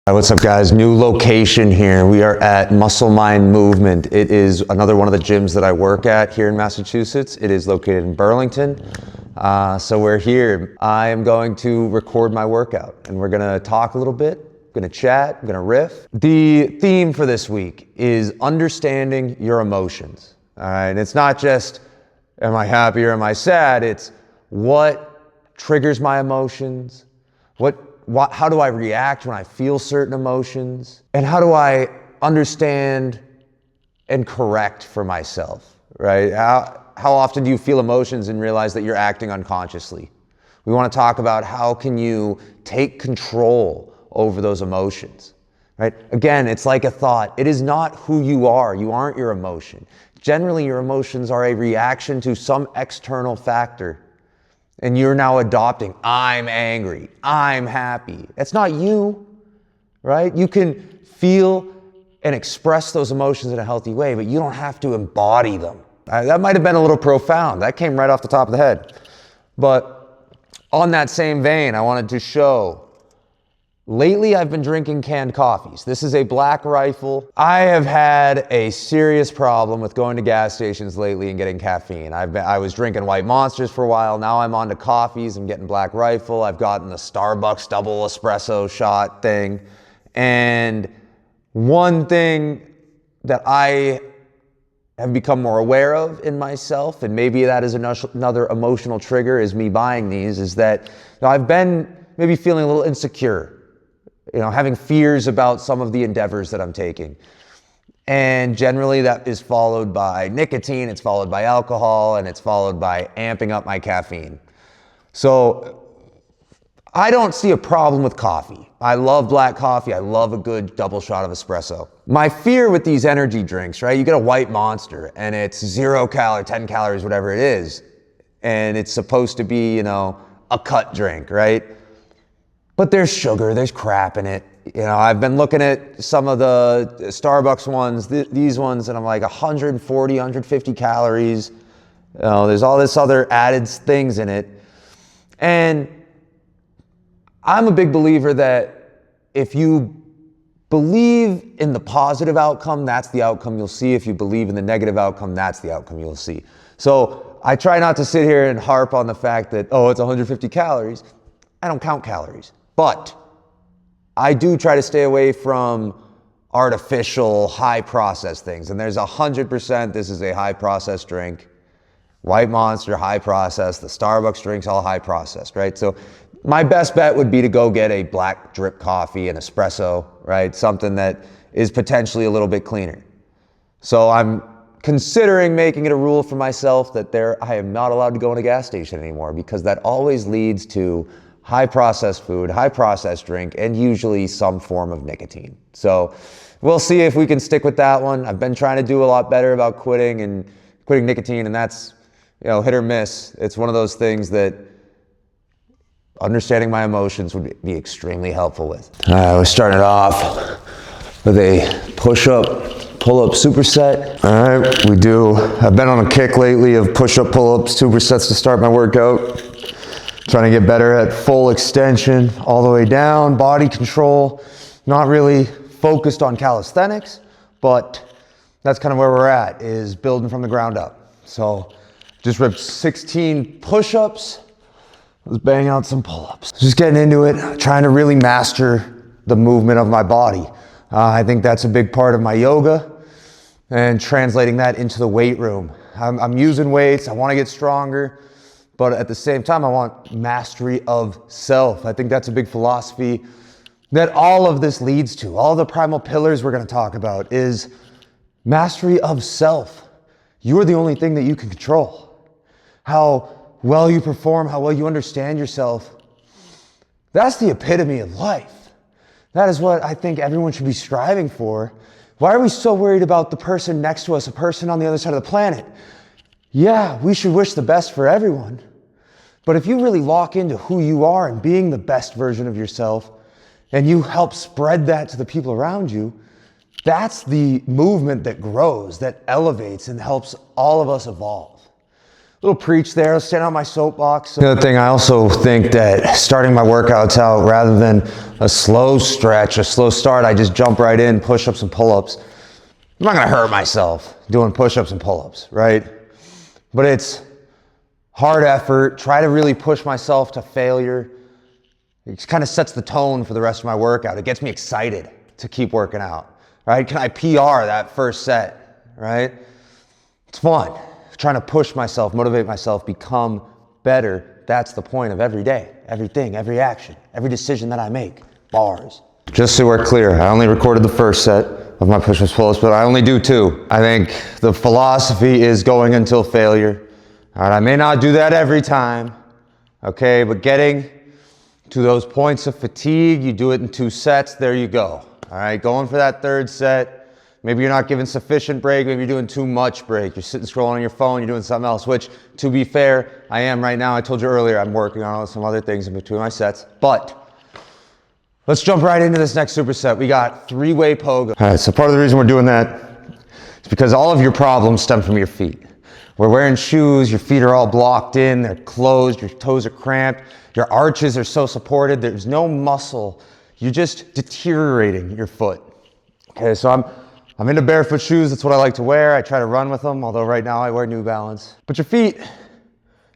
All right, what's up guys? New location here. We are at Muscle Mind Movement. It is another one of the gyms that I work at here in Massachusetts. It is located in Burlington. So we're here. I am going to record my workout and we're gonna talk a little bit, gonna chat, gonna riff. The theme for this week is understanding your emotions. All right, and it's not just, am I happy or am I sad? It's what triggers my emotions? How do I react when I feel certain emotions? And how do I understand and correct for myself, right? How often do you feel emotions and realize that you're acting unconsciously? We want to talk about how can you take control over those emotions, right? Again, it's like a thought. It is not who you are. You aren't your emotion. Generally, your emotions are a reaction to some external factor. And you're now adopting, I'm angry, I'm happy. That's not you, right? You can feel and express those emotions in a healthy way, but you don't have to embody them. That might have been a little profound. That came right off the top of the head. But on that same vein, I wanted to show, lately I've been drinking canned coffees. This is a Black Rifle. I have had a serious problem with going to gas stations lately and getting caffeine. I was drinking White Monsters for a while. Now I'm on to coffees. I'm getting Black Rifle. I've gotten the Starbucks double espresso shot thing. And one thing that I have become more aware of in myself, and maybe that is another emotional trigger, is me buying these, is that I've been maybe feeling a little insecure. Having fears about some of the endeavors that I'm taking. And generally that is followed by nicotine, it's followed by alcohol, and it's followed by amping up my caffeine. So I don't see a problem with coffee. I love black coffee. I love a good double shot of espresso. My fear with these energy drinks, right? You get a White Monster and it's 0 calories, 10 calories, whatever it is. And it's supposed to be, a cut drink, right? But there's sugar, there's crap in it. I've been looking at some of the Starbucks ones, these ones, and I'm like 140, 150 calories. There's all this other added things in it. And I'm a big believer that if you believe in the positive outcome, that's the outcome you'll see. If you believe in the negative outcome, that's the outcome you'll see. So I try not to sit here and harp on the fact that, it's 150 calories. I don't count calories. But I do try to stay away from artificial, high processed things. And there's 100%, this is a high processed drink. White Monster, high processed. The Starbucks drinks, all high processed, right? So my best bet would be to go get a black drip coffee, an espresso, right? Something that is potentially a little bit cleaner. So I'm considering making it a rule for myself that I am not allowed to go in a gas station anymore, because that always leads to high processed food, high processed drink, and usually some form of nicotine. So we'll see if we can stick with that one. I've been trying to do a lot better about quitting nicotine, and that's, hit or miss. It's one of those things that understanding my emotions would be extremely helpful with. We're starting it off with a push-up, pull-up superset. All right, I've been on a kick lately of push-up, pull-up supersets to start my workout. Trying to get better at full extension all the way down, body control, not really focused on calisthenics, but that's kind of where we're at, is building from the ground up. So just ripped 16 push-ups, let's bang out some pull-ups. Just getting into it, trying to really master the movement of my body. I think that's a big part of my yoga and translating that into the weight room. I'm using weights, I want to get stronger. But at the same time, I want mastery of self. I think that's a big philosophy that all of this leads to. All the primal pillars we're going to talk about is mastery of self. You are the only thing that you can control. How well you perform, how well you understand yourself. That's the epitome of life. That is what I think everyone should be striving for. Why are we so worried about the person next to us, a person on the other side of the planet? Yeah, we should wish the best for everyone. But if you really lock into who you are and being the best version of yourself, and you help spread that to the people around you, that's the movement that grows, that elevates and helps all of us evolve. little preach there. I'll stand on my soapbox. The other thing, I also think that starting my workouts out, rather than a slow stretch, a slow start, I just jump right in, push-ups and pull-ups. I'm not gonna hurt myself doing push-ups and pull-ups, right? But it's hard effort, try to really push myself to failure. It kind of sets the tone for the rest of my workout. It gets me excited to keep working out, right? Can I PR that first set, right? It's fun. Trying to push myself, motivate myself, become better. That's the point of every day, everything, every action, every decision that I make. Bars. Just so we're clear, I only recorded the first set of my push-ups, pull-ups, but I only do 2. I think the philosophy is going until failure. All right, I may not do that every time, okay, but getting to those points of fatigue, you do it in 2 sets, there you go. All right, going for that 3rd set. Maybe you're not giving sufficient break, maybe you're doing too much break. You're sitting scrolling on your phone, you're doing something else, which, to be fair, I am right now. I told you earlier, I'm working on some other things in between my sets, but let's jump right into this next superset. We got 3-way pogo. All right, so part of the reason we're doing that is because all of your problems stem from your feet. We're wearing shoes, your feet are all blocked in, they're closed, your toes are cramped, your arches are so supported, there's no muscle. You're just deteriorating your foot. Okay, so I'm into barefoot shoes, that's what I like to wear. I try to run with them, although right now I wear New Balance. But your feet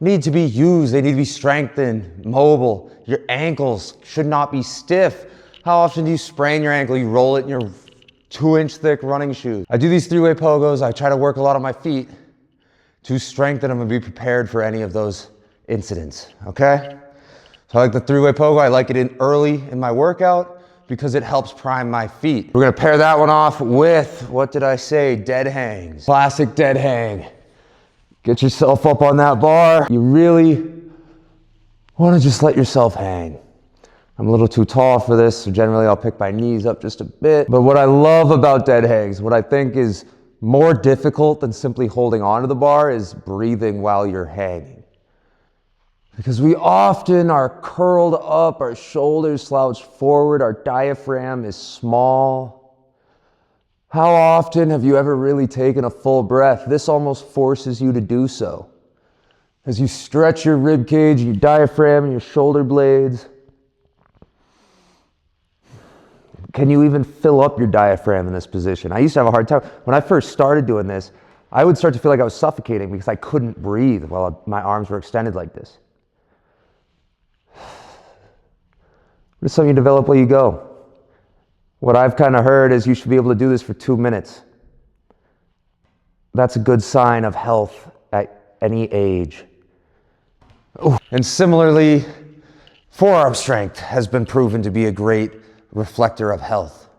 need to be used, they need to be strengthened, mobile. Your ankles should not be stiff. How often do you sprain your ankle? You roll it in your 2-inch thick running shoes. I do these 3-way pogos, I try to work a lot on my feet to strengthen them and be prepared for any of those incidents, okay? So I like the 3-way pogo, I like it in early in my workout, because it helps prime my feet. We're gonna pair that one off with, what did I say? Dead hangs. Classic dead hang. Get yourself up on that bar. You really wanna just let yourself hang. I'm a little too tall for this, so generally I'll pick my knees up just a bit. But what I love about dead hangs, what I think is more difficult than simply holding onto the bar, is breathing while you're hanging. Because we often are curled up, our shoulders slouched forward, our diaphragm is small. How often have you ever really taken a full breath? This almost forces you to do so. As you stretch your rib cage, your diaphragm, and your shoulder blades. Can you even fill up your diaphragm in this position? I used to have a hard time. When I first started doing this, I would start to feel like I was suffocating because I couldn't breathe while my arms were extended like this. It's something you develop while you go. What I've kind of heard is you should be able to do this for 2 minutes. That's a good sign of health at any age. Ooh. And similarly, forearm strength has been proven to be a great reflector of health,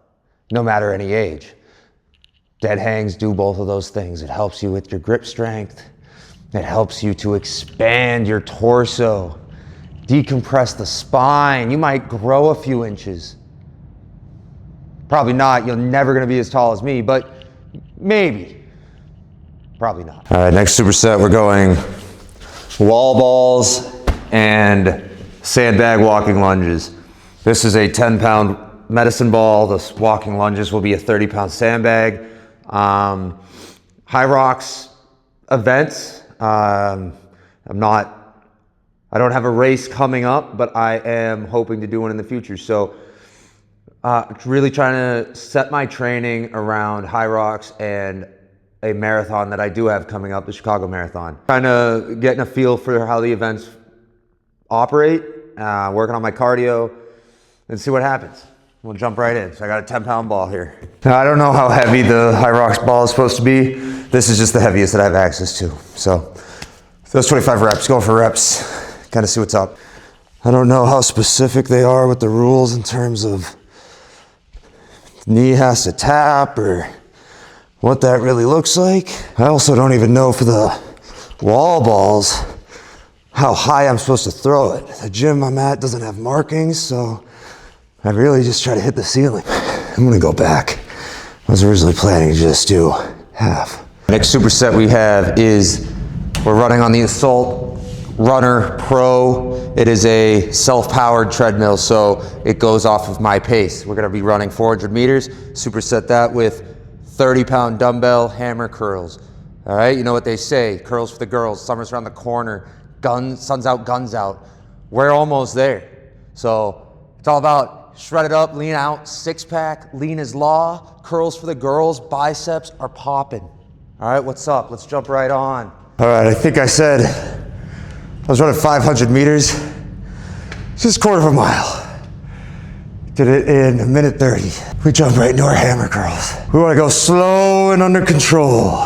no matter any age. Dead hangs do both of those things. It helps you with your grip strength. It helps you to expand your torso. Decompress the spine. You might grow a few inches. Probably not. You're never going to be as tall as me, but maybe. Probably not. All right, next superset, we're going wall balls and sandbag walking lunges. This is a 10-pound medicine ball. The walking lunges will be a 30-pound sandbag. High rocks events. I don't have a race coming up, but I am hoping to do one in the future. So really trying to set my training around high rocks and a marathon that I do have coming up, the Chicago Marathon. Trying to get a feel for how the events operate, working on my cardio, and see what happens. We'll jump right in. So I got a 10-pound ball here. Now, I don't know how heavy the high rocks ball is supposed to be. This is just the heaviest that I have access to. So those 25 reps, going for reps. Kind of see what's up. I don't know how specific they are with the rules in terms of knee has to tap or what that really looks like. I also don't even know for the wall balls how high I'm supposed to throw it. The gym I'm at doesn't have markings, so I really just try to hit the ceiling. I'm gonna go back. I was originally planning to just do half. Next superset we have is we're running on the Assault Runner Pro. It is a self-powered treadmill, so it goes off of my pace. We're gonna be running 400 meters, superset that with 30-pound dumbbell hammer curls. All right, you know what they say, curls for the girls, summer's around the corner, sun's out, guns out. We're almost there. So it's all about shred it up, lean out, six pack, lean is law, curls for the girls, biceps are popping. All right, what's up? Let's jump right on. All right, I think I said I was running 500 meters, just a quarter of a mile. Did it in a minute 30. We jump right into our hammer curls. We wanna go slow and under control.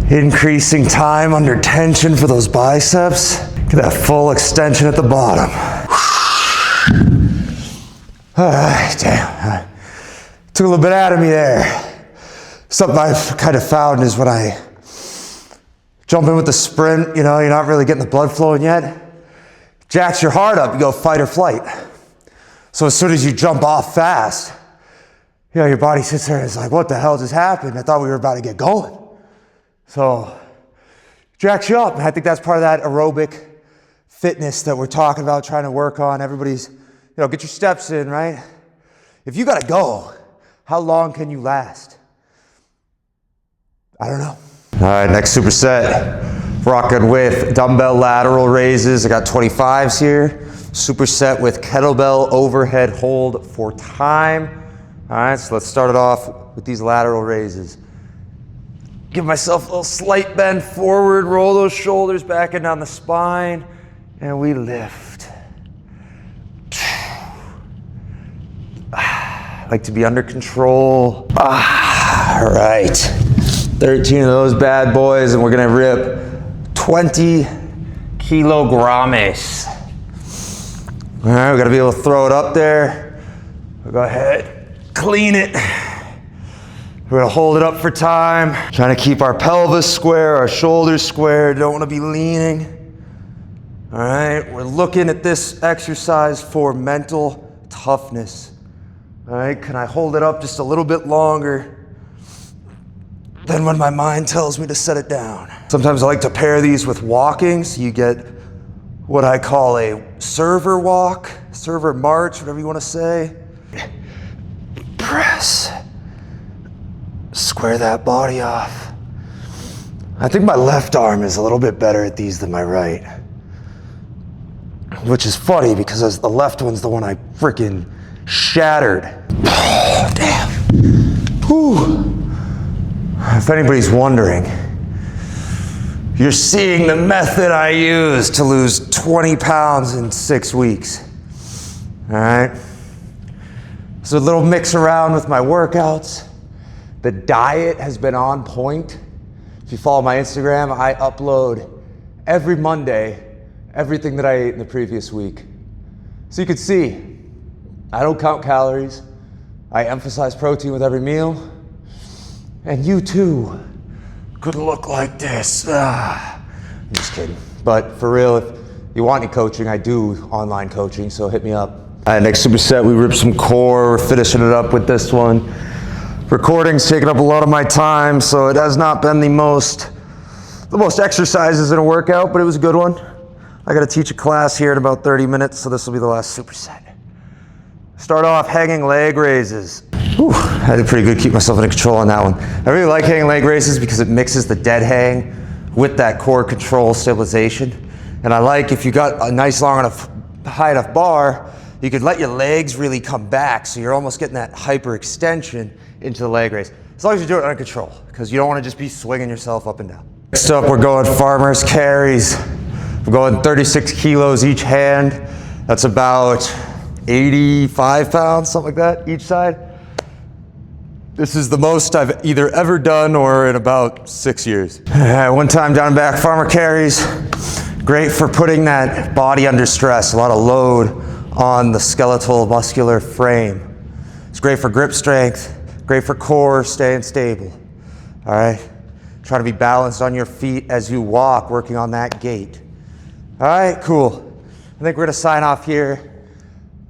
Increasing time under tension for those biceps. Get that full extension at the bottom. All right, damn. Took a little bit out of me there. Something I've kind of found is when I jump in with the sprint, you know, you're not really getting the blood flowing yet. Jacks your heart up, you go fight or flight. So as soon as you jump off fast, you know, your body sits there and is like, what the hell just happened? I thought we were about to get going. So, jacks you up. And I think that's part of that aerobic fitness that we're talking about, trying to work on. Everybody's, you know, get your steps in, right? If you gotta go, how long can you last? I don't know. All right, next superset. Rocking with dumbbell lateral raises. I got 25s here. Superset with kettlebell overhead hold for time. All right, so let's start it off with these lateral raises. Give myself a little slight bend forward, roll those shoulders back and down the spine, and we lift. I like to be under control. All right, 13 of those bad boys, and we're gonna rip 20 kilograms. All right, we gotta be able to throw it up there. We'll go ahead, clean it. We're gonna hold it up for time. Trying to keep our pelvis square, our shoulders square. Don't wanna be leaning. All right, we're looking at this exercise for mental toughness. All right, can I hold it up just a little bit longer than when my mind tells me to set it down? Sometimes I like to pair these with walking, so you get what I call a server walk, server march, whatever you wanna say. Press. Square that body off. I think my left arm is a little bit better at these than my right. Which is funny because the left one's the one I freaking shattered. Oh, damn. Whew. If anybody's wondering, you're seeing the method I use to lose 20 pounds in 6 weeks. All right? So a little mix around with my workouts. The diet has been on point. If you follow my Instagram, I upload every Monday everything that I ate in the previous week. So you can see, I don't count calories. I emphasize protein with every meal. And you too could look like this. I'm just kidding. But for real, if you want any coaching, I do online coaching, so hit me up. All right, next superset, we ripped some core. We're finishing it up with this one. Recording's taken up a lot of my time, so it has not been the most exercises in a workout, but it was a good one. I gotta teach a class here in about 30 minutes, so this will be the last superset. Start off hanging leg raises. Whew, I did pretty good keep myself in control on that one. I really like hanging leg raises because it mixes the dead hang with that core control stabilization. And I like if you got a nice long enough, high enough bar, you could let your legs really come back, so you're almost getting that hyperextension into the leg raise. As long as you do it under control, because you don't want to just be swinging yourself up and down. Next up, we're going farmer's carries. We're going 36 kilos each hand. That's about 85 pounds, something like that, each side. This is the most I've either ever done or in about 6 years. One time down and back, farmer carries. Great for putting that body under stress, a lot of load on the skeletal muscular frame. It's great for grip strength, great for core, staying stable. All right, try to be balanced on your feet as you walk, working on that gait. All right, cool. I think we're gonna sign off here.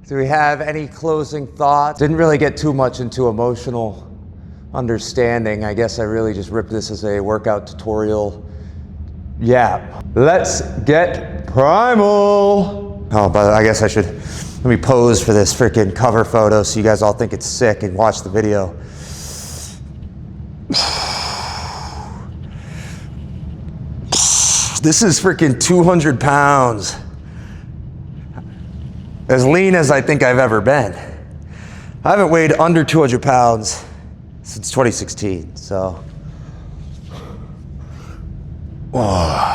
Do we have any closing thoughts? Didn't really get too much into emotional understanding. I guess I really just ripped this as a workout tutorial. Yeah, let's get primal. Oh, but I guess I should, let me pose for this freaking cover photo so you guys all think it's sick and watch the video. This is freaking 200 pounds. As lean as I think I've ever been. I haven't weighed under 200 pounds since 2016, so. Oh.